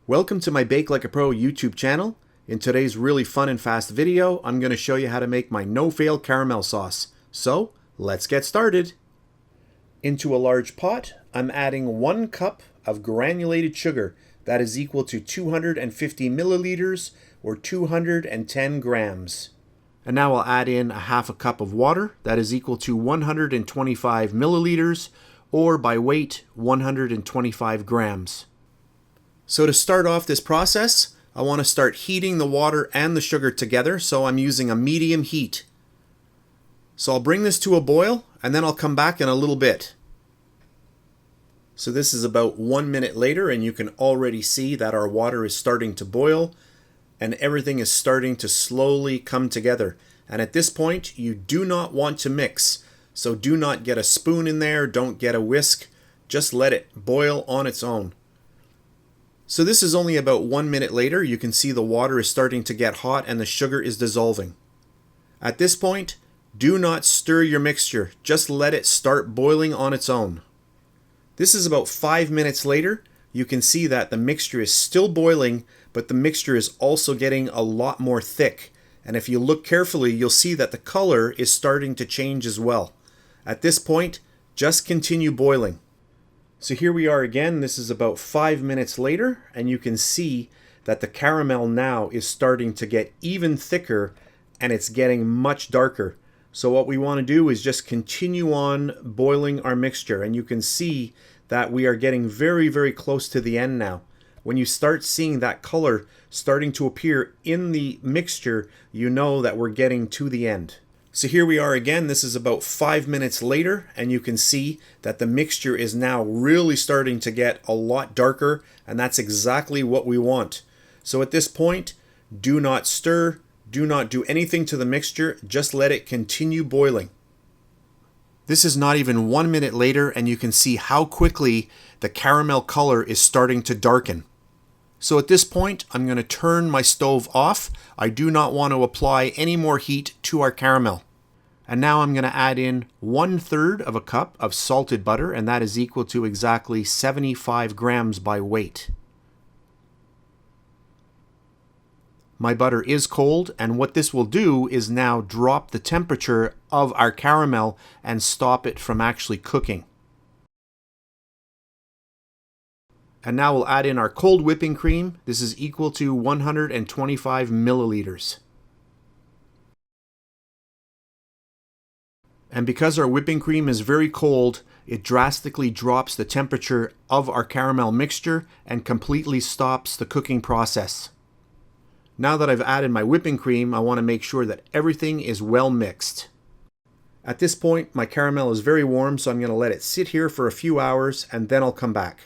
Welcome to my Bake Like a Pro YouTube channel. In today's really fun and fast video, I'm going to show you how to make my no-fail caramel sauce. So, let's get started. Into a large pot, I'm adding 1 cup of granulated sugar. That is equal to 250 milliliters or 210 grams. And now I'll add in a half a cup of water. That is equal to 125 milliliters or by weight 125 grams. So to start off this process, I want to start heating the water and the sugar together, so I'm using a medium heat. So I'll bring this to a boil and then I'll come back in a little bit. So this is about 1 minute later and you can already see that our water is starting to boil and everything is starting to slowly come together. And at this point, you do not want to mix. So do not get a spoon in there, don't get a whisk, just let it boil on its own. So this is only about 1 minute later. You can see the water is starting to get hot and the sugar is dissolving. At this point, do not stir your mixture. Just let it start boiling on its own. This is about 5 minutes later. You can see that the mixture is still boiling, but the mixture is also getting a lot more thick. And if you look carefully, you'll see that the color is starting to change as well. At this point, just continue boiling. So here we are again. This is about 5 minutes later, and you can see that the caramel now is starting to get even thicker and it's getting much darker. So what we want to do is just continue on boiling our mixture, and you can see that we are getting very, very close to the end now. When you start seeing that color starting to appear in the mixture, you know that we're getting to the end. So here we are again. This is about 5 minutes later, and you can see that the mixture is now really starting to get a lot darker, and that's exactly what we want. So at this point, do not stir, do not do anything to the mixture, just let it continue boiling. This is not even 1 minute later, and you can see how quickly the caramel color is starting to darken. So at this point, I'm going to turn my stove off. I do not want to apply any more heat to our caramel. And now I'm going to add in 1/3 of a cup of salted butter, and that is equal to exactly 75 grams by weight. My butter is cold, and what this will do is now drop the temperature of our caramel and stop it from actually cooking. And now we'll add in our cold whipping cream. This is equal to 125 milliliters. And because our whipping cream is very cold, it drastically drops the temperature of our caramel mixture and completely stops the cooking process. Now that I've added my whipping cream, I want to make sure that everything is well mixed. At this point, my caramel is very warm, so I'm going to let it sit here for a few hours and then I'll come back.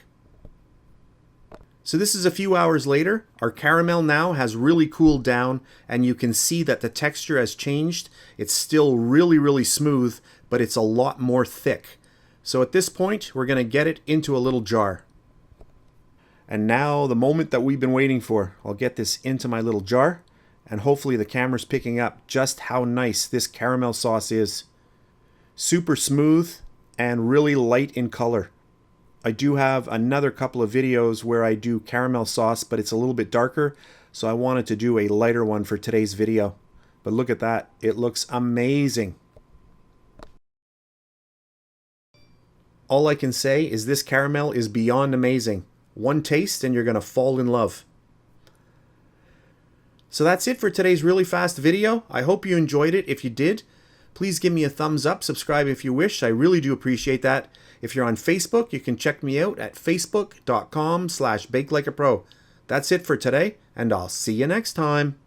So this is a few hours later. Our caramel now has really cooled down, and you can see that the texture has changed. It's still really, really smooth, but it's a lot more thick. So at this point, we're going to get it into a little jar. And now the moment that we've been waiting for. I'll get this into my little jar, and hopefully the camera's picking up just how nice this caramel sauce is. Super smooth and really light in color. I do have another couple of videos where I do caramel sauce, but it's a little bit darker, so I wanted to do a lighter one for today's video. But look at that, it looks amazing. All I can say is this caramel is beyond amazing. One taste and you're going to fall in love. So that's it for today's really fast video. I hope you enjoyed it. If you did, please give me a thumbs up, subscribe if you wish. I really do appreciate that. If you're on Facebook, you can check me out at facebook.com/BakeLikeAPro. That's it for today, and I'll see you next time.